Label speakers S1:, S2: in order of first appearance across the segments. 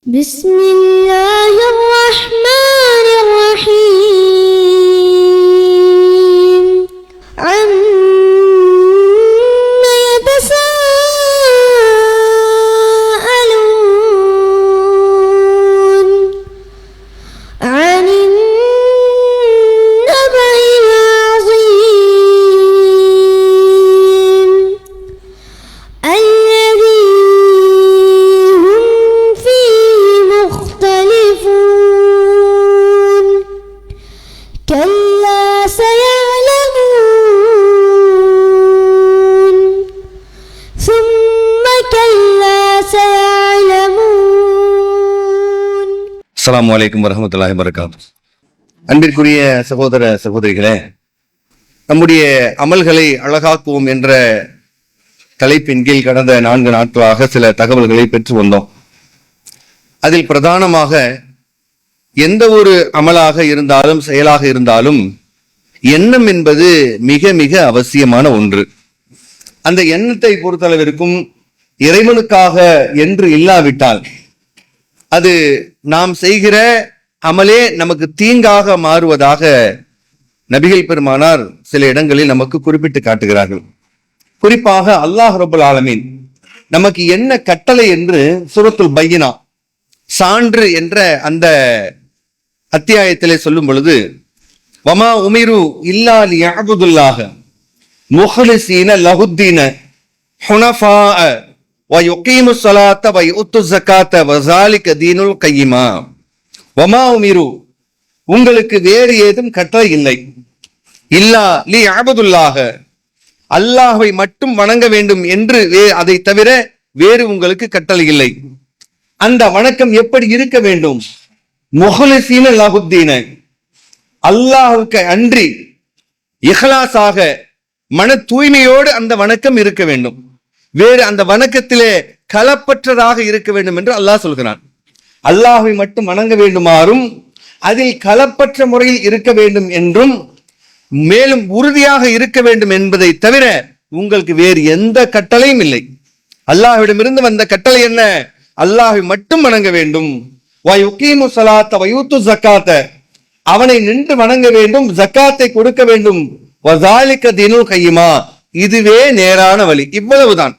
S1: بسم الله الرحمن الرحيم عما يتساءلون عن النبأ العظيم الذي هم فيه مختلفون كلا سيعلمون ثم كلا سيعلمون.
S2: அஸ்ஸலாமு அலைக்கும் வரஹ்மத்துல்லாஹி வபரகாத்துஹு. அன்பிற்குரிய சகோதர சகோதரிகளே, நம்முடைய அமல்களை அழகாக்குவோம் என்ற தலைப்பின் கீழ் கடந்த 4 நாட்களாக சில தகவல்களை பெற்று வந்தோம். அதில் பிரதானமாக எந்த ஒரு அமலாக இருந்தாலும் செயலாக இருந்தாலும் எண்ணம் என்பது மிக மிக அவசியமான ஒன்று. அந்த எண்ணத்தை பொறுத்தளவிற்கும் இறைவனுக்காக என்று இல்லாவிட்டால் அது நாம் செய்கிற அமலே நமக்கு தீங்காக மாறுவதாக நபிகள் பெருமானார் சில இடங்களில் நமக்கு குறிப்பிட்டு காட்டுகிறார்கள். குறிப்பாக அல்லாஹ் ரப்பல் ஆலமீன் நமக்கு என்ன கட்டளை என்று சூரத்துல் பையினா சான்று என்ற அந்த அத்தியாயத்திலே சொல்லும் பொழுது, வமா உமிரு இல்லா லியஅபுதுல்லாஹ முஹ்லிஸீன லஹுத்தீன ஹுனஃபாஅ வயுகீமு ஸலாத்த வயுத்து ஸகாத்த வஸாலிக தீனுல் கையிமா. வமா உமிரு, உங்களுக்கு வேறு ஏதும் கட்டளை இல்லை, இல்லா லியஅபுதுல்லாஹ, அல்லாஹ்வை மட்டும் வணங்க வேண்டும் என்று அதை தவிர வேறு உங்களுக்கு கட்டளை இல்லை. அந்த வணக்கம் எப்படி இருக்க வேண்டும்? முஹ்லிஸீன லஹுத்தீன, அல்லாஹ்வுக்கு அன்றி இஹ்லாஸாக மன தூய்மையோடு அந்த வணக்கம் இருக்க வேண்டும். வேறு அந்த வணக்கத்திலே களப்பற்றதாக இருக்க வேண்டும் என்று அல்லாஹ் சொல்கிறான். அல்லாஹ்வை மட்டும் வணங்க வேண்டுமாறும் அதில் களப்பற்ற முறையில் இருக்க வேண்டும் என்றும் மேலும் உறுதியாக இருக்க வேண்டும் என்பதை தவிர உங்களுக்கு வேறு எந்த கட்டளையும் இல்லை. அல்லாஹ்விடமிருந்து வந்த கட்டளை என்ன? அல்லாஹ்வை மட்டும் வணங்க வேண்டும். வயுகீமு ஸலாத்த வயுத்து ஸகாத்த, அவனை நின்று வணங்க வேண்டும், ஜக்காத்தை கொடுக்க வேண்டும். வஸாலிக தீனுல் கையிமா, இதுவே நேரான வழி. இவ்வளவுதான்.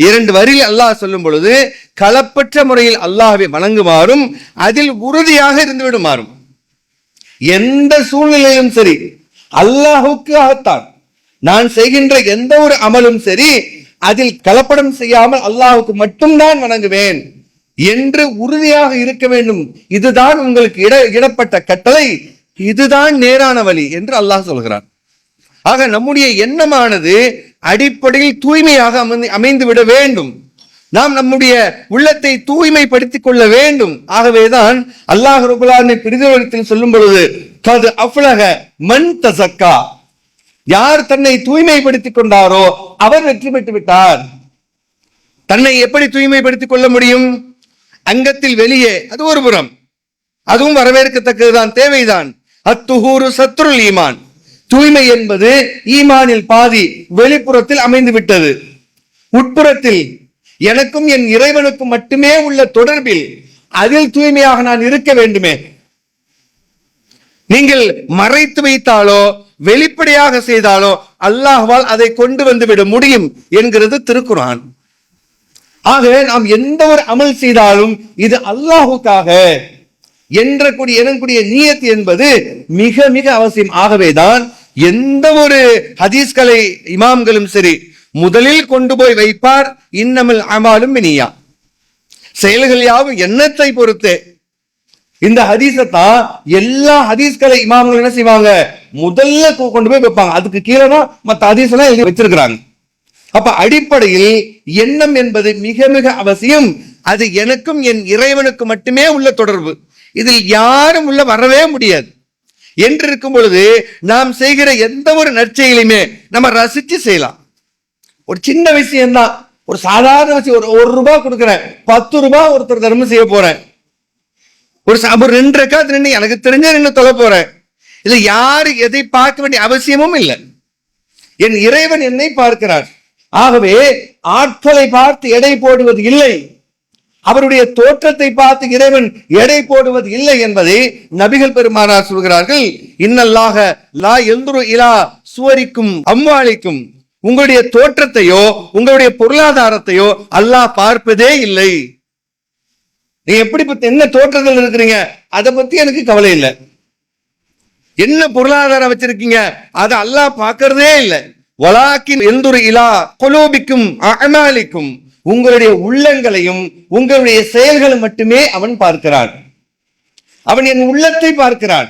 S2: 2 வரியில் அல்லாஹ் சொல்லும் பொழுது களப்பற்ற முறையில் அல்லாஹ்வை வணங்குமாறும் அதில் உறுதியாக இருந்து விடுமாறும், எந்த சூழ்நிலையிலும் சரி அல்லாஹுக்காகத்தான் நான் செய்கின்ற எந்த ஒரு அமலும் சரி அதில் கலப்படம் செய்யாமல் அல்லாஹுக்கு மட்டும்தான் வணங்குவேன் என்று உறுதியாக இருக்க வேண்டும். இதுதான் உங்களுக்கு இடப்பட்ட கட்டளை, இதுதான் நேரான வழி என்று அல்லாஹ் சொல்கிறான். ஆக நம்முடைய எண்ணமானது அடிப்படையில் தூய்மையாக அமைந்து விட வேண்டும். நாம் நம்முடைய உள்ளத்தை தூய்மைப்படுத்திக் கொள்ள வேண்டும். ஆகவேதான் அல்லாஹ் ரப்பல் ஆலமீன் பிரிதொடத்தில் சொல்லும் பொழுது, கது அஃப்லஹ மன் தஸக்கா, யார் தன்னை தூய்மைப்படுத்திக் கொண்டாரோ அவர் வெற்றி பெற்று விட்டார். தன்னை எப்படி தூய்மைப்படுத்திக் கொள்ள முடியும்? அங்கத்தில் வெளியே, அது ஒரு புறம், அதுவும் வரவேற்கத்தக்கதுதான், தேவைதான். அத்துஹூரு சத்ருல் ஈமான், தூய்மை என்பது ஈமானில் பாதி வெளிப்புறத்தில் அமைந்து விட்டது. உட்புறத்தில் எனக்கும் என் இறைவனுக்கும் மட்டுமே உள்ள தொடர்பில் அதில் தூய்மையாக நான் இருக்க வேண்டுமே. நீங்கள் மறைத்து வைத்தாலோ வெளிப்படையாக செய்தாலோ அல்லாஹ்வால் அதை கொண்டு வந்து விட முடியும் என்கிறது திருக்குர்ஆன். ஆக நாம் எந்த ஒரு அமல் செய்தாலும் இது அல்லாஹுக்காக எண்ணக்கூடிய நியத் என்பது மிக மிக அவசியம். ஆகவேதான் எந்த ஒரு ஹதீஸ்களை இமாம்களும் சரி முதலில் கொண்டு போய் வைப்பார், இன்னமல் அமாலும் பினியா, செயல்கள் யாவும் எண்ணத்தை பொறுத்து. இந்த ஹதீஸத்தான் எல்லா ஹதீஸ்களை இமாம்கள் என்ன செய்வாங்க, முதல்ல கொண்டு போய் வைப்பாங்க. அதுக்கு கீழே தான் மற்ற ஹதீஸ் எல்லாம் எழுதி வச்சிருக்கிறாங்க. அப்ப அடிப்படையில் எண்ணம் என்பது மிக மிக அவசியம். அது எனக்கும் என் இறைவனுக்கு மட்டுமே உள்ள தொடர்பு, இதில் யாரும் உள்ள வரவே முடியாது என்று இருக்கும் பொழுது நாம் செய்கிற எந்த ஒரு நற்செயலையுமே நம்ம ரசிச்சு செய்யலாம். ஒரு சின்ன விஷயம்தான், ஒரு சாதாரண விஷயம். ஒரு ரூபாய் கொடுக்குறேன், 10 ரூபாய் ஒருத்தர் தர்மம் செய்ய போறேன், ஒரு 2 ரக்காத் நின்று எனக்கு தெரிஞ்ச நின்று தொலை போறேன். இதுல யாரு எதை பார்க்க வேண்டிய அவசியமும் இல்லை. என் இறைவன் என்னை பார்க்கிறார். ஆகவே ஆட்களை பார்த்து எடை போடுவது இல்லை, அவருடைய தோற்றத்தை பார்த்து இறைவன் எடை போடுவது இல்லை என்பதை நபிகள் பெருமானார் சொல்கிறார்கள். இன்னல்லாக லா யன்துரு இலா சுவரிக்கும் அம்வாலிக்கும், உங்களுடைய தோற்றத்தையோ உங்களுடைய பொருளாதாரத்தையோ அல்லாஹ் பார்ப்பதே இல்லை. நீங்க எப்படி என்ன தோற்றத்தில் இருக்கிறீங்க அதை பத்தி எனக்கு கவலை இல்லை. என்ன பொருளாதாரம் வச்சிருக்கீங்க அதை அல்லாஹ் பார்க்கறதே இல்லை. வலாக்கின் யன்துரு இலா குலூபிக்கும் அஅமாலிக்கும், உங்களுடைய உள்ளங்களையும் உங்களுடைய செயல்களை மட்டுமே அவன் பார்க்கிறான். அவன் என் உள்ளத்தை பார்க்கிறான்.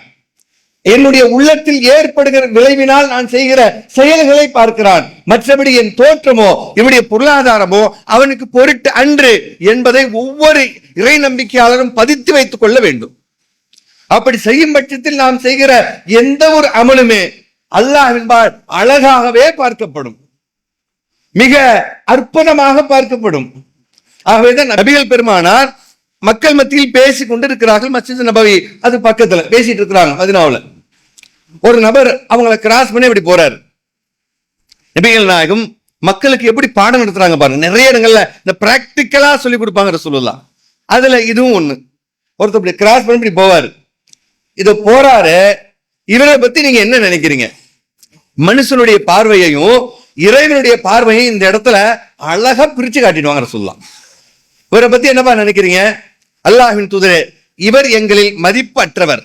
S2: என்னுடைய உள்ளத்தில் ஏற்படுகிற விளைவினால் நான் செய்கிற செயல்களை பார்க்கிறான். மற்றபடி என் தோற்றமோ என்னுடைய பொருளாதாரமோ அவனுக்கு பொருட்டு அன்று என்பதை ஒவ்வொரு இறை நம்பிக்கையாளரும் பதித்து வைத்துக் கொள்ள வேண்டும். அப்படி செய்யும் பட்சத்தில் நாம் செய்கிற எந்த ஒரு அமலுமே அல்லாஹ்வின்பால் அழகாகவே பார்க்கப்படும், மிக அற்புதமாக பார்க்கப்படும். ஆகவேதான் நபிகள் பெருமானார் மக்கள் மத்தியில் பேசிக் கொண்டிருக்கிறார்கள். மஸ்ஜித் நபவி அது பக்கத்துல பேசிட்டு இருக்கிறாங்க. மதீனாவுல ஒரு நபர் அவங்களை கிராஸ் பண்ணி இப்படி போறாரு. நபிகள் நாயகம் மக்களுக்கு எப்படி பாடம் நடத்துறாங்க பாருங்க. நிறைய இடங்கள்ல இந்த பிராக்டிக்கலா சொல்லி கொடுப்பாங்க ரசூலுல்லாஹ். அதுல இதுவும் ஒண்ணு. ஒருத்தர் இப்படி கிராஸ் பண்ணி இப்படி போவாரு. இத போறாரு, இவரை பத்தி நீங்க என்ன நினைக்கிறீங்க? மனுஷனுடைய பார்வையையும் இறைவனுடைய பார்வையும் இந்த இடத்துல அழகா பிரிச்சு காட்டிடுவாங்க ரசூலுல்லாஹ். இவரை பத்தி என்னப்பா நினைக்கிறீங்க? அல்லாஹ்வின் தூதரே, இவர் எங்களில் மதிப்பற்றவர்.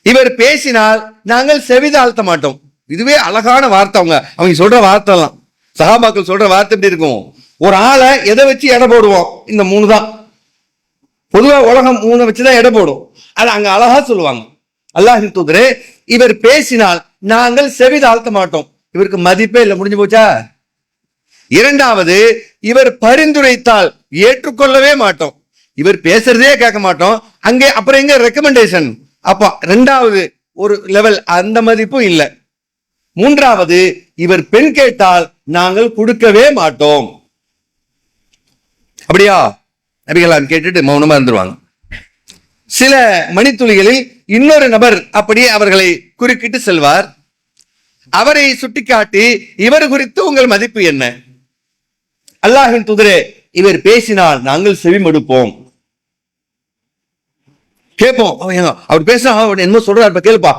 S2: இவர் பேசினால் நாங்கள் செவிதாழ்த்த மாட்டோம். இதுவே அழகான வார்த்தை. அவங்க சொல்ற வார்த்தை எல்லாம், சஹாபாக்கள் சொல்ற வார்த்தை எப்படி இருக்கும்? ஒரு ஆளை எதை வச்சு எடை போடுவோம்? இந்த 3 தான். பொதுவா உலகம் 3 வச்சுதான் எடை போடும். அது அங்க அழகா சொல்லுவாங்க. அல்லாஹ்வின் தூதரே, இவர் பேசினால் நாங்கள் செவிதாழ்த்த மாட்டோம். இவருக்கு மதிப்பே இல்லை, முடிஞ்சு போச்சா? இரண்டாவது, இவர் பரிந்துரைத்தால் ஏற்றுக்கொள்ளவே மாட்டோம். இவர் பேசுறதே கேட்க மாட்டோம். அங்கே அப்புறம் எங்க ரெக்கமெண்டேஷன்? அப்ப இரண்டாவது ஒரு லெவல், அந்த மதிப்பும் இல்லை. மூன்றாவது, இவர் பெண் கேட்டால் நாங்கள் கொடுக்கவே மாட்டோம். அப்படியா? நபிகளான் கேட்டுட்டு மௌனமா இருந்துருவாங்க. சில மணித்துளிகளில் இன்னொரு நபர் அப்படியே அவர்களை குறுக்கிட்டு செல்வார். அவரை சுட்டிக்காட்டி, இவர் குறித்து உங்கள் மதிப்பு என்ன? அல்லாஹ்வின் தூதரே, இவர் பேசினால் நாங்கள் செவிமடுப்போம், கேட்போம். அவர் பேச என்னமோ சொல்றாரு, கேளுப்பா,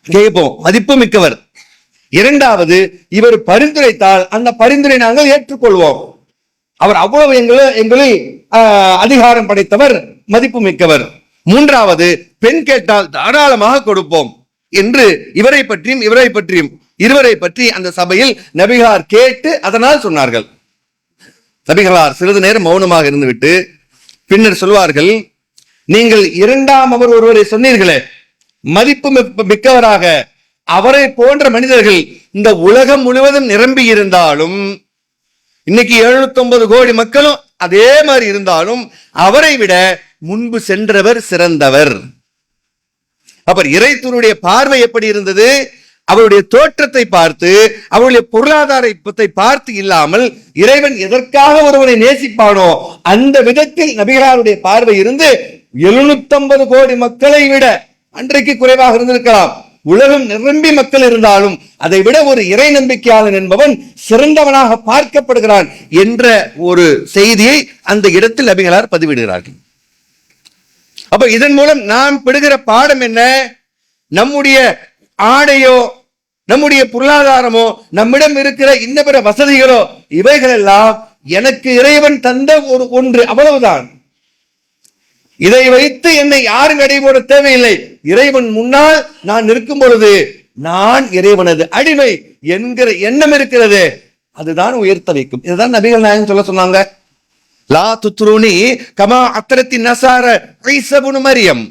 S2: கேட்போம், மதிப்பு மிக்கவர். இரண்டாவது, இவர் பரிந்துரைத்தால் அந்த பரிந்துரை நாங்கள் ஏற்றுக்கொள்வோம். அவர் அவ்வளவு எங்களை அதிகாரம் படைத்தவர், மதிப்பு மிக்கவர். மூன்றாவது, பெண் கேட்டால் தாராளமாக கொடுப்போம் என்று இவரை பற்றியும் இருவரை பற்றி அந்த சபையில் நபிகளார் கேட்டு அதனால் சொன்னார்கள். நபிகளார் சிறிது நேரம் மௌனமாக இருந்துவிட்டு பின்னர் சொல்வார்கள், நீங்கள் இரண்டாம் அவர் ஒருவரை சொன்னீர்களே, மதிப்பு மிக்கவராக, அவரை போன்ற மனிதர்கள் இந்த உலகம் முழுவதும் நிரம்பி இருந்தாலும், இன்னைக்கு 709 கோடி மக்களும் அதே மாதிரி இருந்தாலும், அவரை விட முன்பு சென்றவர் சிறந்தவர். அப்ப இறைத்தூருடைய பார்வை எப்படி இருந்தது? அவருடைய தோற்றத்தை பார்த்து, அவருடைய பொருளாதாரத்தை பார்த்து இல்லாமல், இறைவன் எதற்காக ஒருவனை நேசிப்பானோ அந்த விதத்தில் நபிகளாருடைய பார்வை இருந்து 750 கோடி மக்களை விட அன்றைக்கு குறைவாக இருந்திருக்கலாம். உலகம் நிரம்பி மக்கள் இருந்தாலும் அதை விட ஒரு இறை நம்பிக்கையாளன் என்பவன் சிறந்தவனாக பார்க்கப்படுகிறான் என்ற ஒரு செய்தியை அந்த இடத்தில் நபிகளார் பதிவிடுகிறார்கள். அப்ப இதன் மூலம் நாம் பெறுகிற பாடம் என்ன? நம்முடைய ஆடையோ, நம்முடைய பொருளாதாரமோ, நம்மிடம் இருக்கிற இன்ன பிற வசதிகளோ, இவைகள் எல்லாம் எனக்கு இறைவன் தந்த ஒரு ஒன்று, அவ்வளவுதான். இதை வைத்து என்னை யாரும் எடை போட தேவையில்லை. இறைவன் முன்னால் நான் நிற்கும் பொழுது நான் இறைவனது அடிமை என்கிற எண்ணம் இருக்கிறது, அதுதான் உயர்த்த வைக்கும். இதுதான் நபிகள் நாயகம் சொல்ல சொன்னாங்க. லா துத்ரூனி கமா அத்ரத்தின் நஸார ஈஸா இப்னு மரியம்,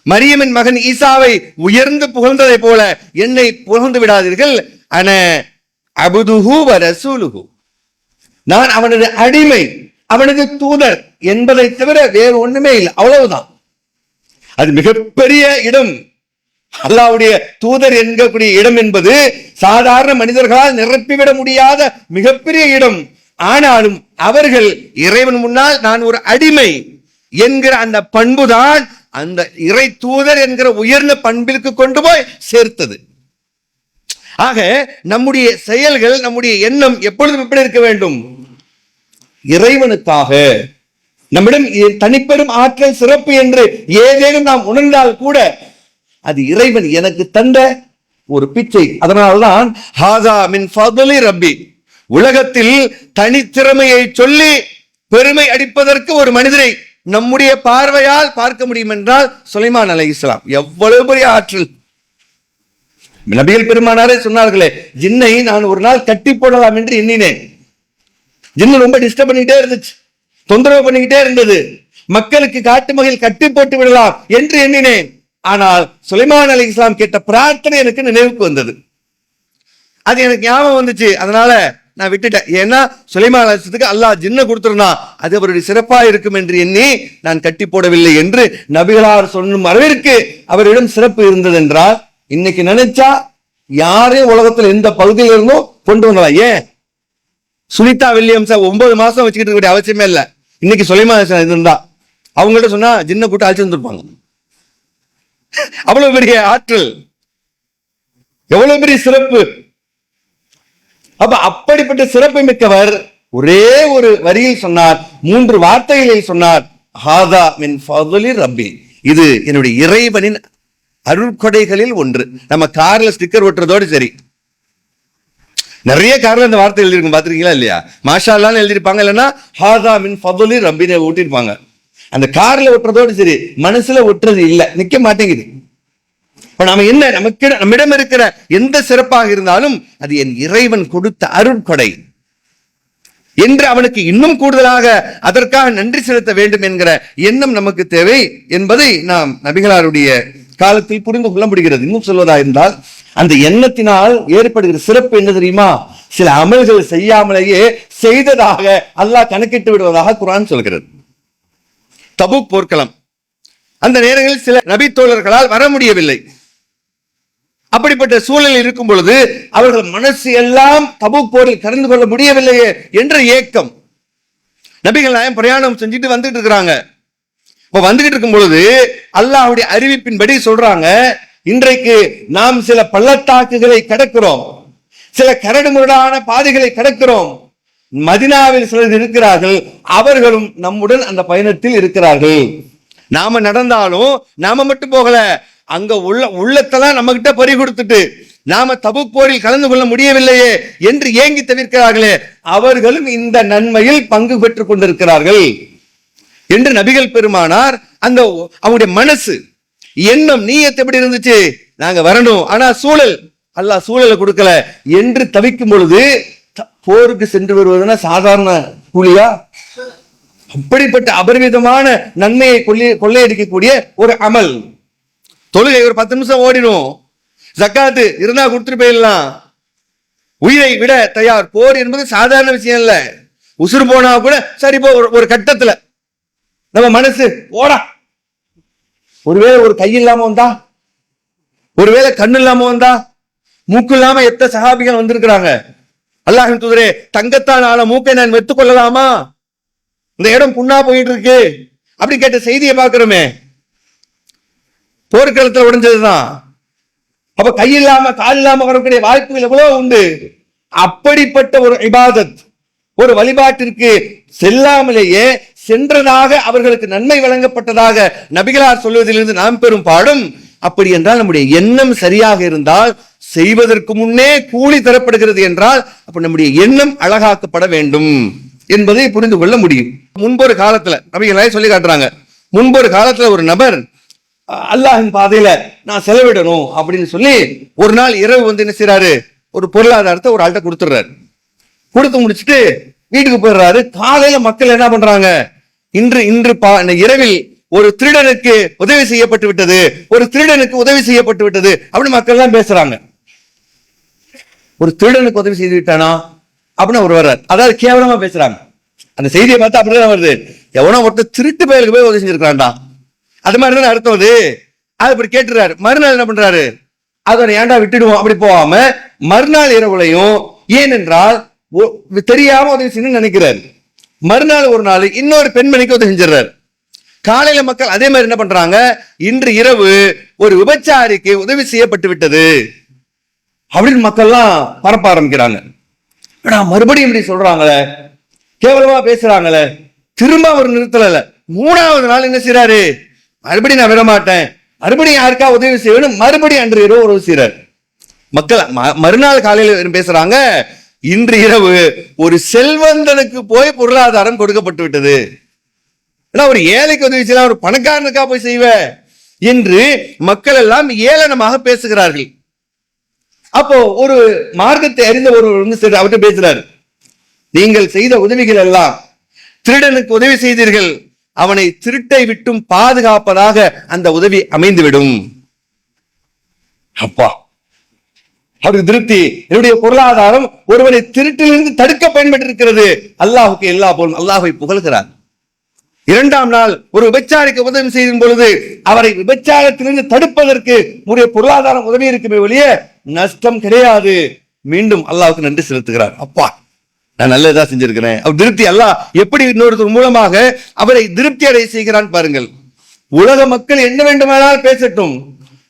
S2: மரியமின் மகன் ஈசாவை உயர்ந்து புகழ்ந்ததை போல என்னை புகழ்ந்து விடாதீர்கள். அன அபுதுஹு வ ரசூலுஹு, நான் அவனது அடிமை, அவனது தூதர் என்பதை தவிர வேறு ஒண்ணுமே இல்லை, அவ்வளவுதான். அது மிகப்பெரிய இடம். அல்லாஹ்வுடைய தூதர் என்கக்கூடிய இடம் என்பது சாதாரண மனிதர்களால் நிரப்பிவிட முடியாத மிகப்பெரிய இடம். ஆனாலும் அவர்கள் இறைவன் முன்னால் நான் ஒரு அடிமை என்கிற அந்த பண்புதான் அந்த இறை தூதர் என்கிற உயர்ந்த பண்பிற்கு கொண்டு போய் சேர்த்தது. ஆக நம்முடைய செயல்கள், நம்முடைய எண்ணம் எப்பொழுதும் எப்படி இருக்க வேண்டும்? இறைவனுக்காக. நம்மிடம் தனிப்பெரும் ஆற்றல் சிறப்பு என்று ஏதேனும் நாம் உணர்ந்தால் கூட அது இறைவன் எனக்கு தந்த ஒரு பிச்சை. அதனால்தான் ஹாதா மின் ஃபதுலி ரப்பி, உலகத்தில் தனித்திறமையை சொல்லி பெருமை அடிப்பதற்கு ஒரு மனிதரை நம்முடைய பார்வையால் பார்க்க முடியும் என்றால் சுலைமான் அலைஹிஸ்ஸலாம். எவ்வளவு பெரிய ஆற்றல்! நபிகள் பெருமானாரே சொன்னார்களே, ஜின்னை நான் ஒரு நாள் கட்டி போடலாம் என்று எண்ணினேன். ஜின்னு ரொம்ப டிஸ்டர்ப் பண்ணிக்கிட்டே இருந்துச்சு, தொந்தரவு பண்ணிக்கிட்டே இருந்தது. மக்களுக்கு காட்டு மகிழ் கட்டி போட்டு விடலாம் என்று எண்ணினேன். ஆனால் சுலைமான் அலைஹிஸ்ஸலாம் கேட்ட பிரார்த்தனை எனக்கு நினைவுக்கு வந்தது. அது எனக்கு ஞாபகம் வந்துச்சு, அதனால நான் விட்டுட்டேன். ஏன்னா சுலைமான் அலைஹிஸ்ஸலாத்துக்கு அல்லாஹ் ஜின்னை கொடுத்திருந்தான், அது அவருடைய சிறப்பா இருக்கும் என்று எண்ணி நான் கட்டி போடவில்லை என்று நபிகளார் சொல்லும் அளவிற்கு அவரிடம் சிறப்பு இருந்தது என்றால், இன்னைக்கு நினைச்சா யாரையும் உலகத்துல எந்த பகுதியில இருந்தும் கொண்டு வரலாம். ஏன் சுனிதா வில்லியம்ஸ 9 மாசம் வச்சுக்கிட்டு இருக்க அவசியமே இல்லை. இன்னைக்கு சுலைமான் அலைஹிஸ்ஸலாம் இருந்தா அவங்கள்ட்ட சொன்னா ஜின்னை கூட்ட அழைச்சு வந்துருப்பாங்க. அவ்வளவு பெரிய ஆற்றல், எவ்வளவு பெரிய சிறப்பு. அப்ப அப்படிப்பட்ட சிறப்பு மிக்கவர் ஒரே ஒரு வரியில் சொன்னார், 3 வார்த்தைகளில் சொன்னார், ஹாதா மின் ஃபதுலி ரப்பி, இது என்னுடைய இறைவனின் அருட்கொடைகளில் ஒன்று. நம்ம கார்ல ஸ்டிக்கர் ஒட்டுறதோடு சரி, நிறைய கார்ல இந்த வார்த்தை எழுதிருக்கும், பாத்திருக்கீங்களா இல்லையா? மாஷா அல்லான்னு எழுதிருப்பாங்க, இல்லைன்னா ஹாதா மின் ஃபதுலி ரப்பின்னு ஒட்டிருப்பாங்க. அந்த கார்ல ஒட்டுறதோடு சரி, மனசுல ஒட்டுறது இல்ல, நிக்க மாட்டேங்குது. இப்ப நாம என்ன, நமக்கு நம்மிடம் இருக்கிற எந்த சிறப்பாக இருந்தாலும் அது என் இறைவன் கொடுத்த அருட்கொடை என்று அவனுக்கு இன்னும் கூடுதலாக அதற்காக நன்றி செலுத்த வேண்டும் என்கிற எண்ணம் நமக்கு தேவை என்பதை நாம் நபிகளாருடைய காலத்தில் புரிந்து கொள்ள முடிகிறது. இன்னும் சொல்வதா இருந்தால், அந்த எண்ணத்தினால் ஏற்படுகிற சிறப்பு என்ன தெரியுமா? சில அமல்கள் செய்யாமலேயே செய்ததாக அல்லாஹ் கணக்கிட்டு விடுவதாக குர்ஆன் சொல்கிறது. தபூக் போர்க்களம், அந்த நேரங்களில் சில நபி தோழர்களால் வர முடியவில்லை. அப்படிப்பட்ட சூழலில் இருக்கும் பொழுது அவர்கள் மனசு எல்லாம் தபூக் போரில் கலந்து கொள்ள முடியவில்லையே என்ற ஏக்கம். நபிகள் நாயகம் பிரயாணம் செஞ்சுட்டு வந்துட்டு இருக்கிறாங்க. இப்ப வந்துகிட்டு இருக்கும் பொழுது அல்லாஹ்வுடைய அறிவிப்பின்படி சொல்றாங்க, இன்றைக்கு நாம் சில பள்ளத்தாக்குகளை கடக்கிறோம், சில கரடுமுரடான பாதைகளை கடக்கிறோம். மதினாவில் சிலர் இருக்கிறார்கள், அவர்களும் நம்முடன் அந்த பயணத்தில் இருக்கிறார்கள். நாம நடந்தாலும் நாம மட்டும் போகல, அங்க உள்ளத்தெல்லாம் நம்ம கிட்ட பறி கொடுத்துட்டு நாம தபூக் போரில் கலந்து கொள்ள முடியவில்லையே என்று ஏங்கி தவிர்க்கிறார்களே, அவர்களும் இந்த நன்மையில் பங்கு பெற்றுக் கொண்டிருக்கிறார்கள் என்று நபிகள் பெருமானார் அந்த அவருடைய மனசு எண்ணம் நீயத் எப்படி இருந்துச்சு? நாங்க வரணும், ஆனா சூழல், அல்லாஹ் சூழலை கொடுக்கல என்று தவிக்கும் பொழுது போருக்கு சென்று வருவதுன்னா சாதாரண கூலியா? அப்படிப்பட்ட அபரிமிதமான நன்மையை கொள்ளையடிக்கக்கூடிய ஒரு அமல். தொழுகை ஒரு 10 நிமிஷம் ஓடிடும், ஜக்காத்து இருந்தா கொடுத்துட்டு போயிடலாம், உயிரை விட தயார். போர் என்பது சாதாரண விஷயம் இல்ல. உசுறு போனா கூட சரி போ, ஒரு கட்டத்துல நம்ம மனசு ஓடா, ஒருவேளை ஒரு கை இல்லாம வந்தா, ஒருவேளை கண்ணு இல்லாம வந்தா, மூக்கு இல்லாம எத்தனை சஹாபிகள் வந்திருக்கிறாங்க. அல்லாஹ்வின் தூதரே, தங்கத்தால் ஆன மூக்கை நான் வெத்துக் கொள்ளலாமா, இந்த இடம் புண்ணா போயிட்டு இருக்கு அப்படி கேட்ட செய்தியை பார்க்கிறோமே. போர்க்களத்தில் உடைஞ்சதுதான். அப்ப கை இல்லாம கால் இல்லாம வரக்கூடிய வாய்ப்புகள் எவ்வளவு உண்டு. அப்படிப்பட்ட ஒரு இபாதத், ஒரு வழிபாட்டிற்கு செல்லாமலேயே சென்றதாக அவர்களுக்கு நன்மை வழங்கப்பட்டதாக நபிகளார் சொல்வதிலிருந்து நாம் பெறும் பாடம். அப்படி என்றால் நம்முடைய எண்ணம் சரியாக இருந்தால், செய்வதற்கு முன்னே கூலி தரப்படுகிறது என்றால், அப்ப நம்முடைய எண்ணம் அழகாக்கப்பட வேண்டும் என்பதை புரிந்து கொள்ள முடியும். முன்பொரு காலத்துல நபிகளாரை சொல்லி காட்டுறாங்க, முன்பொரு காலத்துல ஒரு நபர் அல்லாஹின் பாதையில நான் செலவிடணும் அப்படின்னு சொல்லி ஒரு நாள் இரவு வந்து என்ன செய்யறாரு, ஒரு பொருளாதாரத்தை ஒரு ஆள்கிட்ட கொடுத்துடுறாரு. கொடுத்து முடிச்சுட்டு வீட்டுக்கு போயிடுறாரு. காலையில மக்கள் என்ன பண்றாங்க, இன்று இரவில் ஒரு திருடனுக்கு உதவி செய்யப்பட்டு விட்டது, ஒரு திருடனுக்கு உதவி செய்யப்பட்டு விட்டது அப்படின்னு மக்கள் எல்லாம் பேசுறாங்க. ஒரு திருடனுக்கு உதவி செய்து விட்டானா அப்படின்னு அவர் வர்றாரு. அதாவது கேவலமா பேசுறாங்க. அந்த செய்தியை பார்த்தா அப்படிதான் வருது, எவனோ ஒருத்தர் திருட்டு பயலுக்கு போய் உதவி செஞ்சிருக்கான்டா, அது மாதிரிதான் அர்த்தம். அது அப்படி கேட்டுறாரு. மறுநாள் என்ன பண்றாரு, அதை ஏன்டா விட்டுடுவோம் அப்படி போகாம மறுநாள் இரவுலையும், ஏனென்றால் தெரியாம உதவி செய்யணும்னு நினைக்கிறாரு. மறுநாள் ஒரு நாள் இன்னொரு பெண்மணிக்கு உதவி செஞ்சிடறாரு. காலையில மக்கள் அதே மாதிரி என்ன பண்றாங்க, இன்று இரவு ஒரு விபச்சாரிக்கு உதவி செய்யப்பட்டு விட்டது அப்படின்னு மக்கள்லாம் பரப்ப ஆரம்பிக்கிறாங்க. மறுபடியும் இப்படி சொல்றாங்களே, கேவலமா பேசுறாங்களே, திரும்ப அவர் நிறுத்தல. மூணாவது நாள் என்ன செய்யறாரு? மறுபடியும் நான் விட மாட்டேன், மறுபடியும் யாருக்கா உதவி செய்யணும், மறுபடியும் அன்று இரவு உதவி செய்யறாரு. மக்கள் மறுநாள் காலையில் பேசுறாங்க, இன்று இரவு ஒரு செல்வந்தனுக்கு போய் பொருளாதாரம் கொடுக்கப்பட்டு விட்டது. ஒரு ஏழைக்கு உதவி செய்யலாம், ஒரு பணக்காரனுக்கா போய் செய்வ என்று மக்கள் எல்லாம் ஏளனமாக பேசுகிறார்கள். அப்போ ஒரு மார்க்கத்தை அறிந்த ஒருவர் வந்து அவர்கிட்ட பேசுறாரு, நீங்கள் செய்த உதவிகள் எல்லாம் திருடனுக்கு உதவி செய்தீர்கள், அவனை திருட்டை விட்டும் பாதுகாப்பதாக அந்த உதவி அமைந்துவிடும். அப்பா, அவருக்கு திருப்தி. என்னுடைய பொருளாதாரம் ஒருவனை திருட்டிலிருந்து தடுக்க பயன்பட்டிருக்கிறது. அல்லாஹுக்கு எல்லா போலும் அல்லாஹை புகழ்கிறார். இரண்டாம் நாள் ஒரு விபச்சாரிக்கு உதவி செய்யும் பொழுது அவரை விபச்சாரத்திலிருந்து தடுப்பதற்கு உடைய பொருளாதாரம் உதவி இருக்குமே வெளியே நஷ்டம் கிடையாது. மீண்டும் அல்லாஹ்வுக்கு நன்றி செலுத்துகிறார். அப்பா, நான் நல்லதா செஞ்சிருக்கிறேன். அவர் திருப்தி. அல்லாஹ் எப்படி இன்னொருத்தர் மூலமாக அவரை திருப்தி அடைய செய்கிறான் பாருங்கள். உலக மக்கள் என்ன வேண்டுமானால் பேசட்டும்,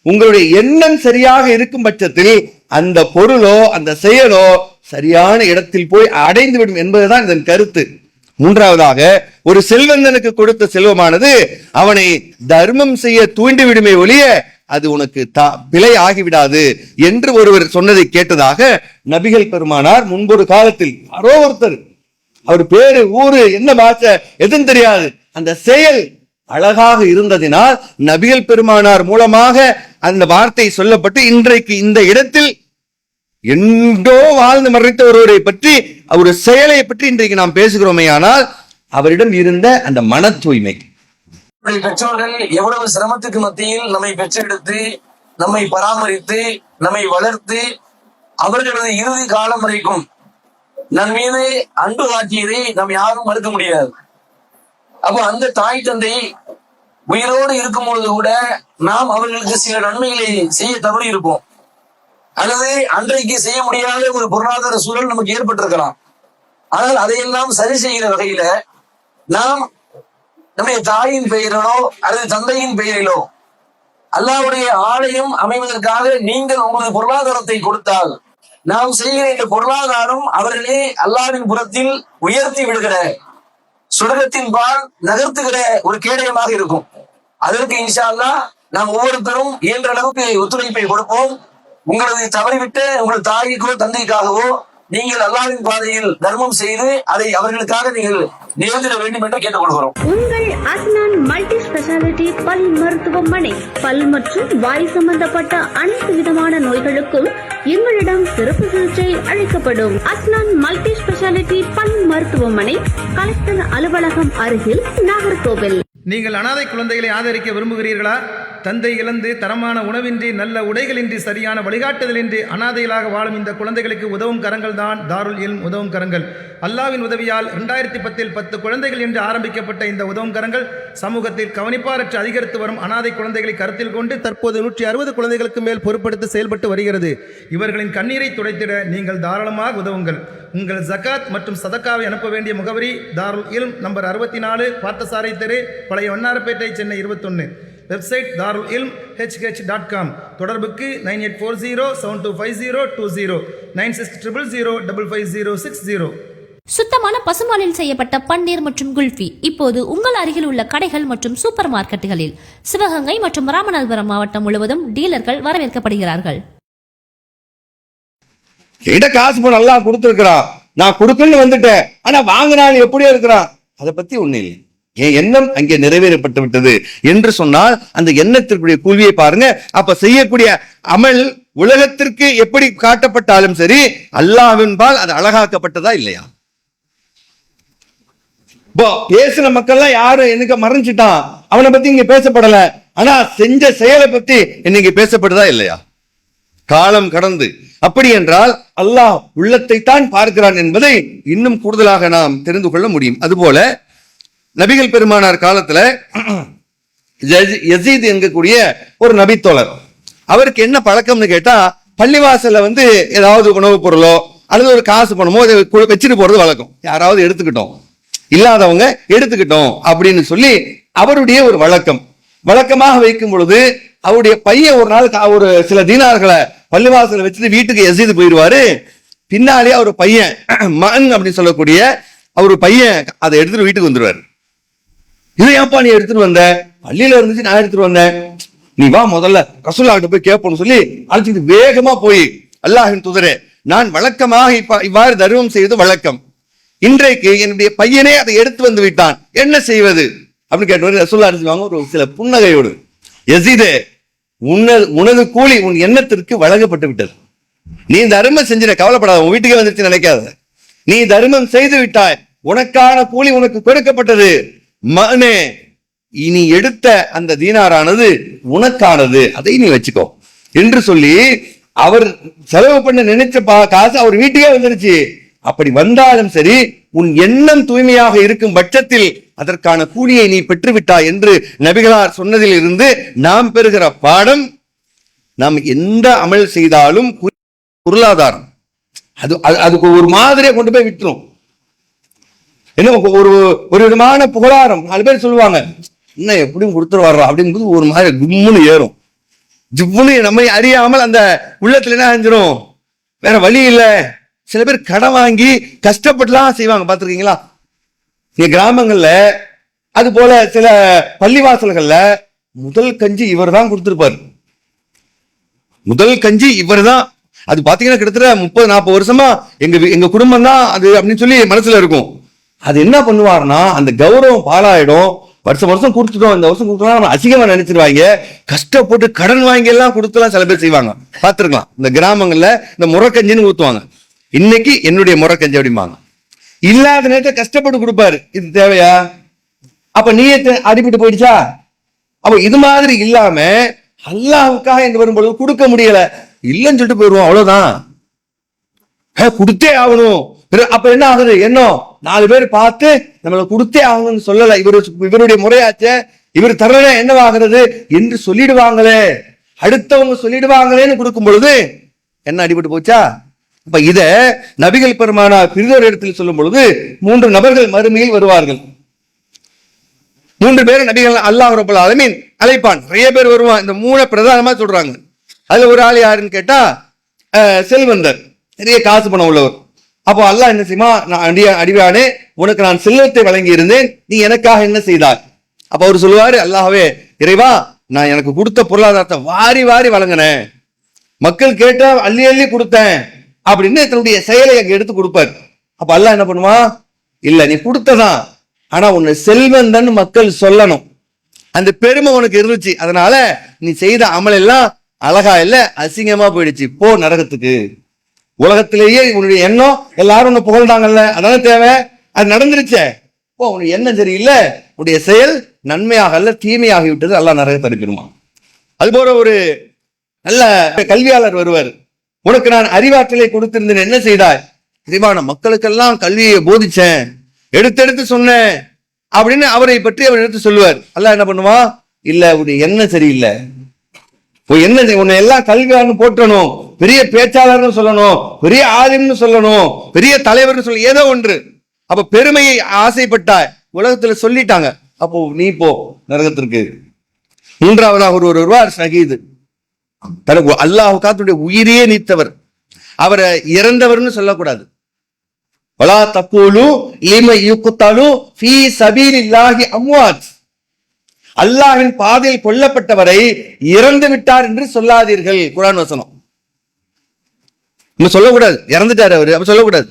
S2: உங்களுடைய எண்ணம் சரியாக இருக்கும் பட்சத்தில் அந்த பொருளோ அந்த செயலோ சரியான இடத்தில் போய் அடைந்து விடும் என்பதுதான் இதன் கருத்து. மூன்றாவதாக, ஒரு செல்வந்தனுக்கு கொடுத்த செல்வமானது அவனை தர்மம் செய்ய தூண்டிவிடுமே ஒழிய அது உனக்கு பிழை ஆகிவிடாது என்று ஒருவர் சொன்னதை கேட்டதாக நபிகள் பெருமானார் முன்பொரு காலத்தில் யாரோ ஒருத்தர், அவர் பேரு ஊரு என்ன பாஷை எதுவும் தெரியாது, அந்த செயல் அழகாக இருந்ததினால் நபிகள் பெருமானார் மூலமாக அந்த வார்த்தை சொல்லப்பட்டு இன்றைக்கு இந்த இடத்தில் எங்கோ வாழ்ந்து மறைத்த ஒருவரை பற்றி, ஒரு செயலை பற்றி இன்றைக்கு நாம் பேசுகிறோமே. ஆனால் அவரிடம் இருந்த அந்த மன தூய்மை.
S3: பெற்றோர்கள் எவ்வளவு சிரமத்துக்கு மத்தியில் நம்மை பெற்றெடுத்து நம்மை பராமரித்து நம்மை வளர்த்து அவர்களது இறுதி காலம் வரைக்கும் நம் மீது அன்பு காட்டியதை நாம் யாரும் மறுக்க முடியாது. அப்போ அந்த தாய் தந்தை உயிரோடு இருக்கும் பொழுது கூட நாம் அவர்களுக்கு சில நன்மைகளை செய்ய தவறி இருப்போம், அல்லது அன்றைக்கு செய்ய முடியாத ஒரு பொருளாதார சூழல் நமக்கு ஏற்பட்டிருக்கலாம். ஆனால் அதையெல்லாம் சரி செய்கிற வகையில நாம் நம்முடைய தாயின் பெயரிலோ அல்லது தந்தையின் பெயரிலோ அல்லாஹ்வுடைய ஆலயம் அமைவதற்காக நீங்கள் உங்களது பொருளாதாரத்தை கொடுத்தால் நாம் செய்கிற இந்த பொருளாதாரம் அவர்களே அல்லாஹ்வின் புறத்தில் உயர்த்தி விடுகிற சுடகத்தின் பால் நகர்த்துகிற ஒரு கேடயமாக இருக்கும். அதற்கு இன்ஷா அல்லாஹ் நாம் ஒவ்வொருத்தரும் இயன்ற அளவுக்கு ஒத்துழைப்பை கொடுப்போம். உங்களது தவறிவிட்ட உங்கள் தாய்க்கோ தந்தைக்காகவோ நீங்கள் அல்லாஹ்வின் பாதையில் தர்மம் செய்து அதை அவர்களுக்காக நீங்கள் நிகழ்த்திட வேண்டும் என்று கேட்டுக்கொள்கிறோம்.
S4: உங்கள் அஸ்னான் மல்டி ஸ்பெஷாலிட்டி பல் மருத்துவமனை, பல் மற்றும் வாய் சம்பந்தப்பட்ட அனைத்து விதமான நோய்களுக்கும் எங்களிடம் சிறப்பு சிகிச்சை அளிக்கப்படும். அஸ்னான் மல்டி ஸ்பெஷாலிட்டி பல் மருத்துவமனை, கலெக்டர் அலுவலகம் அருகில், நாகர்கோவில்.
S5: நீங்கள் அனாதை குழந்தைகளை ஆதரிக்க விரும்புகிறீர்களா? தந்தை இழந்து தரமான உணவின்றி நல்ல உடைகளின்றி சரியான வழிகாட்டுதலின்றி அனாதைகளாக வாழும் இந்த குழந்தைகளுக்கு உதவும் கரங்கள் தான் தாருல் இல்ம் உதவும் கரங்கள். அல்லாவின் உதவியால் 2010 10 குழந்தைகள் என்று ஆரம்பிக்கப்பட்ட இந்த உதவும் கரங்கள் சமூகத்தில் கவனிப்பாரற்று அதிகரித்து வரும் அனாதை குழந்தைகளை கருத்தில் கொண்டு தற்போது 160 குழந்தைகளுக்கு மேல் பொறுப்படுத்தி செயல்பட்டு வருகிறது. இவர்களின் கண்ணீரை துடைத்திட நீங்கள் தாராளமாக உதவுங்கள். உங்கள் ஜகாத் மற்றும் சதக்காவை அனுப்ப வேண்டிய முகவரி தாருல் இல்ம், நம்பர் 64, பார்த்தசாரை தெரு, பழைய வண்ணாரப்பேட்டை, சென்னை 21. வெப்சைட் தாருல் இல்ம் hh.com. தொடர்புக்கு 9840725020 9600055060.
S6: சுத்தமான பசும்பாலில் செய்யப்பட்ட பன்னீர் மற்றும் குல்ஃபி இப்போது உங்கள் அருகில் உள்ள கடைகள் மற்றும் சூப்பர் மார்க்கெட்டுகளில். சிவகங்கை மற்றும் ராமநாதபுரம் மாவட்டம் முழுவதும் டீலர்கள் வரவேற்கப்படுகிறார்கள்.
S2: காசு போன நல்லா கொடுத்திருக்கிறான், நான் கொடுக்கணும்னு வந்துட்டேன், ஆனா வாங்கினாலும் எப்படியோ இருக்கிறான், அதை பத்தி ஒண்ணு இல்லை. என் எண்ணம் அங்கே நிறைவேறப்பட்டு விட்டது என்று சொன்னால் அந்த எண்ணத்திற்குரிய கூலியை பாருங்க. அப்ப செய்யக்கூடிய அமல் உலகத்திற்கு எப்படி காட்டப்பட்டாலும் சரி, அல்லாஹ்வின் பால் அது அழகாக்கப்பட்டதா இல்லையா? பேசின மக்கள்லாம் யாரு எனக்கு மறைஞ்சிட்டான், அவனை பத்தி இங்க பேசப்படல, ஆனா செஞ்ச செயலை பத்தி இன்னைக்கு பேசப்படுதா இல்லையா? காலம் கடந்து அப்படி என்றால் அல்லாஹ் உள்ளத்தை தான் பார்க்கிறான் என்பதை இன்னும் கூடுதலாக நாம் தெரிந்து கொள்ள முடியும். அதுபோல நபிகள் பெருமானார் காலத்துல யசீத் என்கக்கூடிய ஒரு நபித்தோழர், அவருக்கு என்ன பழக்கம்னு கேட்டா, பள்ளிவாசல்ல ஏதாவது உணவுப் பொருளோ அல்லது ஒரு காசு பணமோ வச்சுட்டு போறது வழக்கம். யாராவது எடுத்துக்கிட்டோம், இல்லாதவங்க எடுத்துக்கிட்டோம் அப்படின்னு சொல்லி அவருடைய ஒரு வழக்கமாக வைக்கும் பொழுது அவருடைய பையன் ஒரு நாள் ஒரு சில தீனார்களை பள்ளிவாசல வச்சுட்டு வீட்டுக்கு யசீது போயிடுவாரு. பின்னாலே அவர் பையன் மகன் அப்படின்னு சொல்லக்கூடிய அவரு பையன் அதை எடுத்துட்டு வீட்டுக்கு வந்துருவாரு. இதை ஏப்பா நீ எடுத்துட்டு வந்த? பள்ளியில இருந்துச்சு, நான் எடுத்துட்டு வந்தேன். நீ வா முதல்ல ரசூலுல்லாஹ்கிட்ட போய் கேட்போம்னு சொல்லி அழைச்சிட்டு வேகமா போய், அல்லாஹ்வின் தூதரே, நான் வழக்கமாக இவ்வாறு தர்மம் செய்வது வழக்கம். இன்றைக்கு என்னுடைய பையனே அதை எடுத்து வந்து விட்டான், என்ன செய்வது அப்படின்னு கேட்டவரு ரசூலுல்லாஹ் அழைச்சிவாங்க ஒரு சில புன்னகையோடு, யஸீதே, உனது கூலி உன் எண்ணத்திற்கு வழங்கப்பட்டு விட்டது. நீ தர்மம் செஞ்சிட, கவலைப்படாத, உன் வீட்டுக்கே வந்துருச்சு நினைக்காத. நீ தர்மம் செய்து விட்டாய், உனக்கான கூலி உனக்கு கொடுக்கப்பட்டது. மகனே, இனி எடுத்த அந்த தீனாரானது உனக்கானது, அதை நீ வச்சுக்கோ என்று சொல்லி அவர் செலவு பண்ண நினைச்ச காசு அவர் வீட்டுக்கே வந்துருச்சு. அப்படி வந்தாலும் சரி, உன் எண்ணம் தூய்மையாக இருக்கும் பட்சத்தில் அதற்கான கூலியை நீ பெற்றுவிட்டாய் என்று நபிகளார் சொன்னதில் இருந்து நாம் பெறுகிற பாடம், நாம் எந்த அமல் செய்தாலும் பொருளாதாரம் அதுக்கு ஒரு மாதிரியை கொண்டு போய் விட்டுரும். என்ன ஒரு விதமான புகழாரம், 4 பேர் சொல்லுவாங்க, இன்னும் எப்படியும் கொடுத்துட்டு வர்றோம் அப்படிங்கும்போது ஒரு மாதிரி கும்முன்னு ஏறும். ஜிப்புன்னு நம்மை அறியாமல் அந்த உள்ளத்துல என்ன செஞ்சிடும், வேற வழி இல்லை. சில பேர் கடன் வாங்கி கஷ்டப்பட்டுலாம் செய்வாங்க, பார்த்துருக்கீங்களா? நீங்க கிராமங்கள்ல அது போல சில பள்ளிவாசல்கள்ல முதல் கஞ்சி இவர் தான் கொடுத்திருப்பாரு. முதல் கஞ்சி இவர் தான். அது பாத்தீங்கன்னா கிட்டத்தட்ட 30-40 வருஷமா எங்க குடும்பம் தான் அது அப்படின்னு சொல்லி மனசுல இருக்கும். அது என்ன பண்ணுவாருன்னா, அந்த கௌரவம் பாலாயிடும். வருஷம் கொடுத்துட்டோம், இந்த வருஷம் கொடுத்தோம் நம்ம அசிங்கமா நினைச்சிருவாங்க. கஷ்டப்பட்டு கடன் வாங்கி எல்லாம் கொடுத்துலாம் சில பேர் செய்வாங்க, பார்த்துருக்கலாம். இந்த கிராமங்கள்ல இந்த முறக்கஞ்சின்னு ஊத்துவாங்க. இன்னைக்கு என்னுடைய முறக்கஞ்சி அப்படிம்பாங்க. இல்லாத நேரத்தை கஷ்டப்பட்டு கொடுப்பாரு. இது தேவையா? அப்ப நீயத்தை அடிபட்டு போயிடுச்சா? அப்ப இது மாதிரி இல்லாம அல்லாஹ்வுக்காக என்று வரும்பொழுது கொடுக்க முடியல, இல்லைன்னு சொல்லிட்டு போயிடுவோம், அவ்வளவுதான். கொடுத்தே ஆகணும். அப்ப என்ன ஆகுது, என்ன 4 பேர் பார்த்து நம்மளை கொடுத்தே ஆகணும்னு சொல்லல. இவருடைய முறையாச்சே, இவர் தரல என்னவாகிறது என்று சொல்லிடுவாங்களே, அடுத்தவங்க சொல்லிடுவாங்களேன்னு கொடுக்கும் பொழுது என்ன அடிபட்டு போச்சா? அப்ப இத நபிகள் பெருமானார் பிரிதொரு இடத்தில் சொல்லும் பொழுது 3 நபர்கள் மறுமையில் வருவார்கள். 3 பேர் நபிகள் அல்லாஹ் ரப்பல் ஆலமீன் அழைப்பான். நிறைய பேர் வருவான். இந்த 3 பிரதானமா சொல்றாங்க. அதுல ஒரு ஆள் யாருன்னு கேட்டா செல்வந்தர், நிறைய காசு பணம் உள்ளவர். அப்போ அல்லாஹ் என்ன செய்யுமா, நான் அடிவானே, உனக்கு நான் செல்வத்தை வழங்கி இருந்தேன், நீ எனக்காக என்ன செய்தாய்? அப்ப அவர் சொல்லுவாரு, அல்லாஹ்வே, இறைவா, நான் எனக்கு கொடுத்த பொருளாதாரத்தை வாரி வாரி வழங்கினேன், மக்கள் கேட்டா அள்ளி அள்ளி கொடுத்தேன் அப்படின்னு தன்னுடைய செயலை அங்க எடுத்து கொடுப்பாரு. அப்ப அல்லாஹ் என்ன பண்ணுவான், இல்ல நீ கொடுத்ததான், ஆனா உன்னை செல்வந்தன் மக்கள் சொல்லணும், அந்த பெருமை உனக்கு இருந்துச்சு, அதனால நீ செய்த அமல் எல்லாம் அழகா இல்ல, அசிங்கமா போயிடுச்சு, போ நரகத்துக்கு. உலகத்திலேயே உன்னுடைய எண்ணம் எல்லாரும் உன்னை புகழ்ந்தாங்கல்ல, அதான தேவை, அது நடந்துருச்சே, போ, உன்னுடைய எண்ணம் சரியில்லை, உன்னுடைய செயல் நன்மையாக அல்ல தீமையாகி விட்டது, அல்லாஹ் நரகத்தை அனுப்பிடுமா. அது போல ஒரு நல்ல கல்வியாளர் வருவார், உனக்கு நான் அறிவாற்றலை கொடுத்திருந்தேன், என்ன செய்தாய்? இறைவான மக்களுக்கெல்லாம் கல்வியை போதிச்சேன், எடுத்து சொன்னேன் அப்படின்னு அவரை பற்றி அவர் எடுத்து சொல்லுவார். அல்லாஹ் என்ன பண்ணுவான், இல்ல உன்னுடைய எண்ணம் சரியில்லை, என்ன உன்னை எல்லாம் கல்வியாளர்னு போற்றணும், பெரிய பேச்சாளர்னு சொல்லணும், பெரிய ஆலிம்னு சொல்லணும், பெரிய தலைவர்னு சொல்ல, ஏதோ ஒன்று. அப்ப பெருமையை ஆசைப்பட்டாய், உலகத்துல சொல்லிட்டாங்க, அப்போ நீ போ நரகத்திற்கு. 3ஆவதாக ஒரு வருவார் ஷஹீது, தனக்கு அல்லாஹ்வுக்காக தன்னுடைய உயிரையே நீத்தவர், அவரை இறந்தவர்னு சொல்லக்கூடாது. வலா தக்கூலு லிமன் யுக்தலு ஃபீ சபீலில்லாஹி அம்வாத், அல்லாஹ்வின் பாதையில் கொல்லப்பட்டவரை இறந்து விட்டார் என்று சொல்லாதீர்கள். குர்ஆன் வசனம். சொல்லக்கூடாது, இறந்துட்டார் அவரு, அப்ப சொல்லக்கூடாது.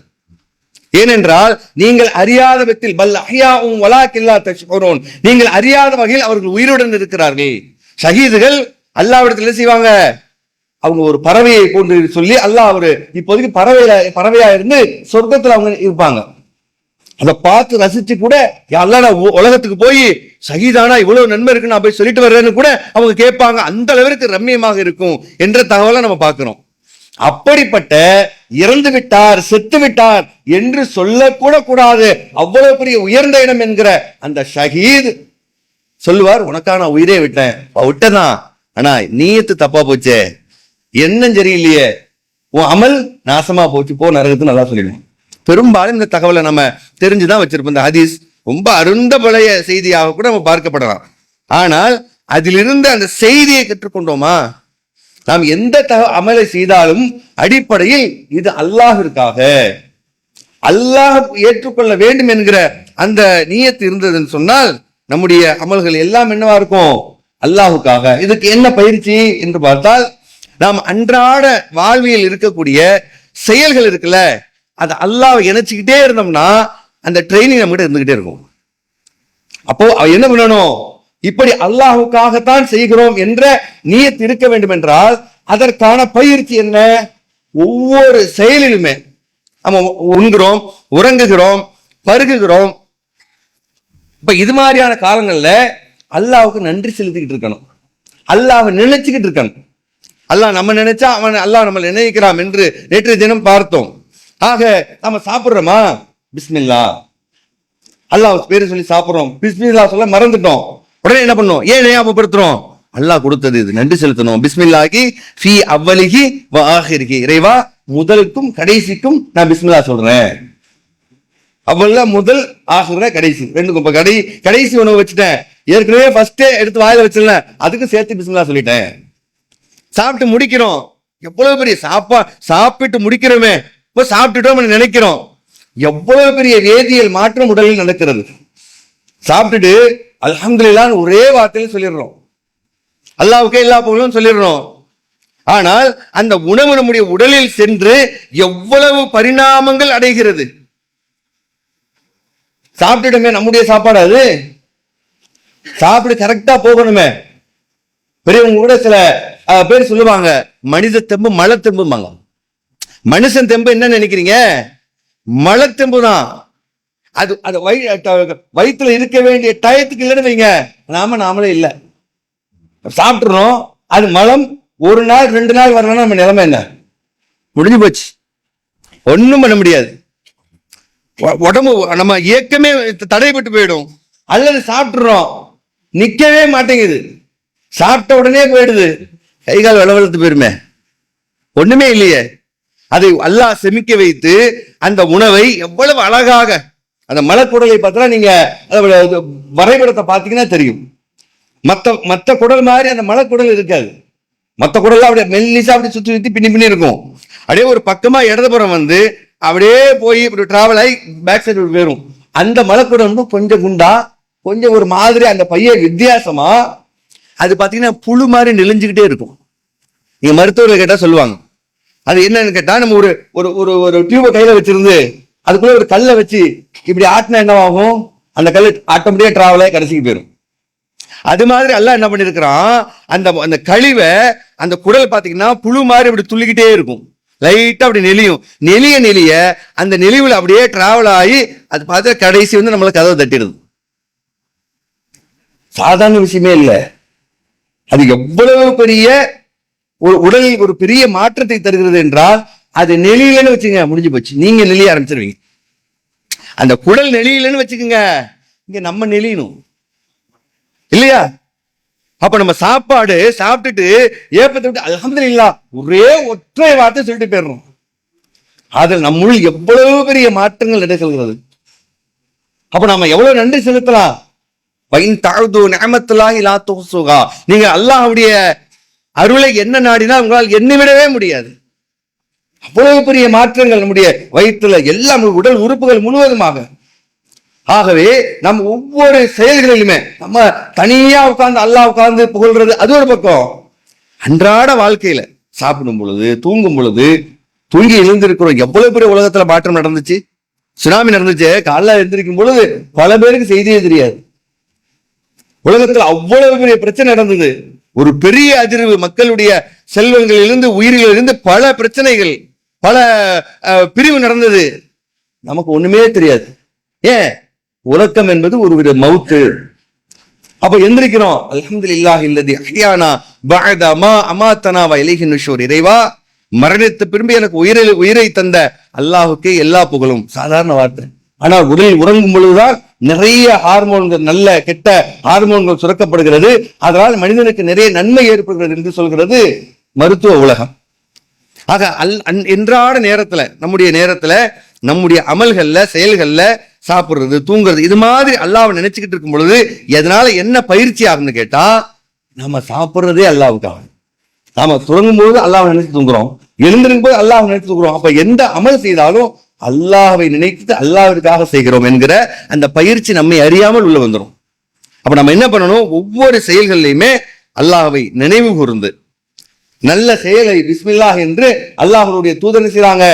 S2: ஏனென்றால் நீங்கள் அறியாத விதத்தில் பல் அஹ்யாஉம் வலாக்கின் லா தஷ்உரூன், நீங்கள் அறியாத வகையில் அவர்கள் உயிருடன் இருக்கிறார்கள். ஷஹீதுகள் அல்லாஹ்விடத்தில் செய்வாங்க, அவங்க ஒரு பறவையை போன்று சொல்லி அல்லாஹ் அவரு இப்போதைக்கு பறவையா இருந்து சொர்க்கத்துல அவங்க இருப்பாங்க. அதை பார்த்து ரசிச்சு கூட யாரெல்லாம் நான் உலகத்துக்கு போய் ஷஹீதானா இவ்வளவு நன்மை இருக்கு நான் போய் சொல்லிட்டு வர்றேன்னு கூட அவங்க கேட்பாங்க. அந்த அளவிற்கு ரம்மியமாக இருக்கும் என்ற தகவலை நம்ம பார்க்கிறோம். அப்படிப்பட்ட இறந்து விட்டார் செத்து விட்டார் என்று சொல்லக்கூட கூடாது, அவ்வளவு பெரிய உயர்ந்த இடம் என்கிற அந்த ஷஹீத் சொல்லுவார், உனக்கான உயிரே விட்டதான், ஆனா நீயத்து தப்பா போச்சே, எண்ணம் சரியில்லையே, உன் அமல் நாசமா போச்சு, போ நரகத்து நல்லா சொல்லிடுவோம். பெரும்பாலும் இந்த தகவலை நம்ம தெரிஞ்சுதான் வச்சிருப்போம். இந்த ஹதீஸ் ரொம்ப அருந்த பழைய செய்தியாக கூட நம்ம பார்க்கப்படலாம். ஆனால் அதிலிருந்து அந்த செய்தியை கற்றுக்கொண்டோமா? நாம் எந்த அமலை செய்தாலும் அடிப்படையில் இது அல்லாஹ்விற்காக, அல்லாஹ் ஏற்றுக்கொள்ள வேண்டும் என்கிற அந்த நியத்து இருந்ததுன்னு சொன்னால் நம்முடைய அமல்கள் எல்லாம் என்னவா இருக்கும்? அல்லாஹுக்காக. இதுக்கு என்ன பயிற்சி என்று பார்த்தால், நாம் அன்றாட வாழ்வியல் இருக்கக்கூடிய செயல்கள் இருக்குல்ல, அது அல்லாஹ் இணைச்சிக்கிட்டே இருந்தோம்னா அந்த ட்ரைனிங் நம்ம கிட்ட இருந்துகிட்டே இருக்கும். அப்போ என்ன பண்ணணும்? இப்படி அல்லாஹுக்காகத்தான் செய்கிறோம் என்ற நியத்து இருக்க வேண்டும் என்றால் அதற்கான பயிற்சி என்ன? ஒவ்வொரு செயலிலுமே நம்ம உண்கிறோம், உறங்குகிறோம், பருகுகிறோம். இப்ப இது மாதிரியான காலங்கள்ல அல்லாஹ்வுக்கு நன்றி செலுத்திக்கிட்டு இருக்கணும், அல்லாஹ் நினைச்சுக்கிட்டு இருக்கணும். அல்லாஹ் நம்ம நினைச்சா அவன் அல்லாஹ் நம்ம நினைக்கிறான் என்று நேற்றைய தினம் பார்த்தோம். ஆக நம்ம சாப்பிடுறோமா, பிஸ்மில்லா அல்லாஹ் பேரு சொல்லி சாப்பிடுறோம், பிஸ்மில்லா சொல்ல மறந்துட்டோம், உடனே என்ன பண்ணோம்? ஏன் ஞாபகப்படுத்துறோம்? அல்லாஹ் கொடுத்தது, இது நன்றி செலுத்தணும். பிஸ்மில்லாஹி ஃபீ அவ்வலிஹி வ ஆஹிரிஹி, இறைவா முதலுக்கும் கடைசிக்கும் நான் பிஸ்மில்லா சொல்றேன். அவ்வளவு முதல், ஆகிற கடைசி ரெண்டுக்கும். இப்ப கடைசி உணவு வச்சுட்டேன், ஏற்கனவே ஃபர்ஸ்டே எடுத்து வாயில வச்சிடல, அதுக்கும் சேர்த்து பிஸ்மில்லா சொல்லிட்டேன். சாப்பிட்டு முடிக்கிறோம், எவ்வளவு பெரிய சாப்பிட்டு முடிக்கிறோமே, இப்போ சாப்பிட்டுட்டோம் நினைக்கிறோம், எவ்வளவு பெரிய வேதியியல் மாற்றம் உடலில் நடக்கிறது. சாப்பிட்டுட்டு அல்ஹம்துலில்லாஹ் ஒரே வார்த்தையில சொல்லிடுறோம், அல்லாஹ்வுக்கே எல்லா புகழும் சொல்லிடுறோம். ஆனால் அந்த உணவு நம்முடைய உடலில் சென்று எவ்வளவு பரிணாமங்கள் அடைகிறது. சாப்பிட்டுட்டோமே, நம்முடைய சாப்பாடு அது, சாப்பிட்டு கரெக்டா போகணுமே. பெரியவங்க கூட சில பேர் சொல்லுவாங்க, மனித தெம்பு மலை தெம்புமாங்க. மனுஷன் தெம்பு என்ன நினைக்கிறீங்க? மலை தெம்பு தான். அது அது வயிற்றுல இருக்க வேண்டிய டயத்துக்கு இல்லைன்னு வைங்க, நாமளே இல்லை, சாப்பிட்டுறோம். அது மலம் ஒரு நாள் 2 நாள் வரலன்னா நம்ம நிலைமை என்ன? முடிஞ்சு போச்சு, ஒன்றும் பண்ண முடியாது. உடம்பு நம்ம இயக்கமே தடைப்பட்டு போயிடும். அல்லது சாப்பிட்டுறோம், நிக்கவே மாட்டேங்குது, சாப்பிட்ட உடனே போயிடுது, கை கால் வளவளத்து போயிருமே, ஒண்ணுமே இல்லையே. அதை அல்லாஹ் செமிக்க வைத்து அந்த உணவை எவ்வளவு அழகாக, அந்த மலக்குடலை பார்த்தா நீங்க வரைபடத்தை பார்த்தீங்கன்னா தெரியும். மற்ற குடல் மாதிரி அந்த மலக்குடல் இருக்காது. மற்ற குடல் அப்படியே மெல்லிசா அப்படி சுத்தி சுத்தி பின்னி இருக்கும். அப்படியே ஒரு பக்கமா இடதுபுறம் வந்து அப்படியே போய் இப்படி டிராவல் ஆகி பேக் சைடு போயிடும். அந்த மலக்குடல் வந்து கொஞ்சம் குண்டா, கொஞ்சம் ஒரு மாதிரி, அந்த பைய வித்தியாசமா, அது பாத்தீங்கன்னா புழு மாதிரி நெளிஞ்சுக்கிட்டே இருக்கும். நீங்க மருத்துவர்கள் கேட்டா சொல்லுவாங்க. அது என்னன்னு கேட்டா, நம்ம ஒரு ஒரு ஒரு டியூபை கையில வச்சிருந்து அதுக்குள்ள ஒரு கல்லை வச்சு இப்படி ஆட்டினா என்ன ஆகும்? அந்த கல் ஆட்டோமேட்டிக்கா டிராவல் ஆகி கடைசிக்கு போயிடும். அது மாதிரி அல்லாஹ் என்ன பண்ணிருக்கிறான், அந்த கழிவை அந்த குடல் பாத்தீங்கன்னா புழு மாதிரி அப்படி துள்ளிக்கிட்டே இருக்கும், லைட்டா அப்படி நெளிய அந்த நெளிவுல அப்படியே டிராவல் ஆகி அது பார்த்து கடைசி வந்து நம்மள கதவை தட்டிடுது. சாதாரண விஷயமே இல்லை. அது எவ்வளவு பெரிய ஒரு உடலில் ஒரு பெரிய மாற்றத்தை தருகிறது என்றால், அது நெளியலன்னு வச்சுங்க, முடிஞ்சு போச்சு, நீங்க நெளிய ஆரம்பிச்சிருவீங்க. அந்த குடல் நெளியலன்னு வச்சுக்கோங்க, இங்க நம்ம நெளியணும் இல்லையா? அப்ப நம்ம சாப்பாடு சாப்பிட்டுட்டு ஏப்பத்தை விட்டு அல்ஹம்துலில்லாஹ் ஒரே ஒற்றை வார்த்தை சொல்லிட்டு போயிடணும். அதில் நம்முள் எவ்வளவு பெரிய மாற்றங்கள் நடக்கிறது. அப்ப நம்ம எவ்வளவு நன்றி செலுத்தலாம். நீங்க அல்லாஹ்வுடைய அருளை என்ன நாடினா உங்களால் எண்ணிவிடவே முடியாது. அவ்வளவு பெரிய மாற்றங்கள் நம்முடைய வயிற்றுல எல்லாம், உடல் உறுப்புகள் முழுவதுமாக. ஆகவே நம்ம ஒவ்வொரு செயல்களிலுமே நம்ம தனியா உட்கார்ந்து அல்லாஹ் உட்கார்ந்து புகழ்றது அது ஒரு பக்கம். அன்றாட வாழ்க்கையில சாப்பிடும் பொழுது, தூங்கும் பொழுது, தூங்கி எழுந்திருக்கிறோம், எவ்வளவு பெரிய உலகத்துல மாற்றம் நடந்துச்சு. சுனாமி நடந்துச்சு, காலைல எழுந்திருக்கும் பொழுது பல பேருக்கு செய்தியே தெரியாது. உலகத்துல அவ்வளவு பெரிய பிரச்சனை நடந்தது, ஒரு பெரிய அதிர்வு, மக்களுடைய செல்வங்களிலிருந்து உயிரிலிருந்து பல பிரச்சனைகள், பல பிரிவு நடந்தது, நமக்கு ஒண்ணுமே தெரியாது. ஏன்? உலகம் என்பது ஒரு வித மவுத்து. அப்ப எந்திரிக்கிறோம், அல்ஹம்துலில்லாஹி அல்லதி அஹ்யானா பஅத மா அமாத்தனா வ இலைஹி நுஷூர். இறைவா, மரணத்து பின்பு எனக்கு உயிரை தந்த அல்லாஹுக்கே எல்லா புகழும். சாதாரண வார்த்தை. ஆனால் உடலில் உறங்கும் பொழுதுதான் நிறைய ஹார்மோன்கள், நல்ல கெட்ட ஹார்மோன்கள் சுரக்கப்படுகிறது. அதனால் மனிதனுக்கு நிறைய நன்மை ஏற்படுகிறது என்று சொல்கிறது மருத்துவ உலகம். ஆக அன்றாட நேரத்துல, நம்முடைய நேரத்துல, நம்முடைய அமல்கள்ல, செயல்கள்ல, சாப்பிடுறது, தூங்குறது, இது மாதிரி அல்லாஹ்வை நினைச்சுக்கிட்டு இருக்கும் பொழுது எதனால என்ன பயிற்சி ஆகும்னு கேட்டா, நம்ம சாப்பிடுறதே அல்லாஹ்வுக்காக. நாம துறங்கும் போது அல்லாஹ்வை நினைச்சு தூங்குறோம், எழுந்திருக்கும் போது அல்லாஹ்வை நினைச்சு தூங்குறோம். அப்ப எந்த அமல் செய்தாலும் அல்லாஹ்வை நினைத்து அல்லாஹ்விற்காக செய்கிறோம் என்கிற அந்த பயிற்சி நம்மை அறியாமல் உள்ள வந்துடும். அப்ப நம்ம என்ன பண்ணணும், ஒவ்வொரு செயல்களிலுமே அல்லாஹ்வை நினைவு கூர்ந்து நல்ல செயலை பிஸ்மில்லாஹ் என்று அல்லாஹ்வுடைய தூதர் செய்றாங்க,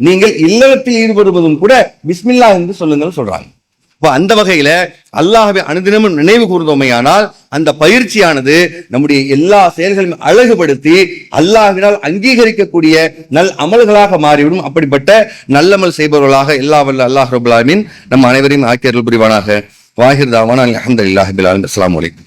S2: நீங்கள் இல்லறத்தில் ஈடுபடுவதும் கூட பிஸ்மில்லாஹ் என்று சொல்லுங்கள் சொல்றாங்க. இப்போ அந்த வகையில அல்லாஹ்வை அனுதினமும் நினைவு கூர்ந்தோமையானால் அந்த பயிற்சியானது நம்முடைய எல்லா செயல்களையும் அழகுபடுத்தி அல்லாஹ்வினால் அங்கீகரிக்கக்கூடிய நல் அமல்களாக மாறிவிடும். அப்படிப்பட்ட நல்லமல் செய்பவர்களாக எல்லா வல்ல அல்லாஹ் ரப்பல் ஆலமீன் நம் அனைவரையும் ஆக்கியர்கள் புரிவானாக. வாஹிர் தாவானா அல்ஹம்துலில்லாஹி பில் ஆலமீன். அஸ்ஸலாமு அலைக்கும்.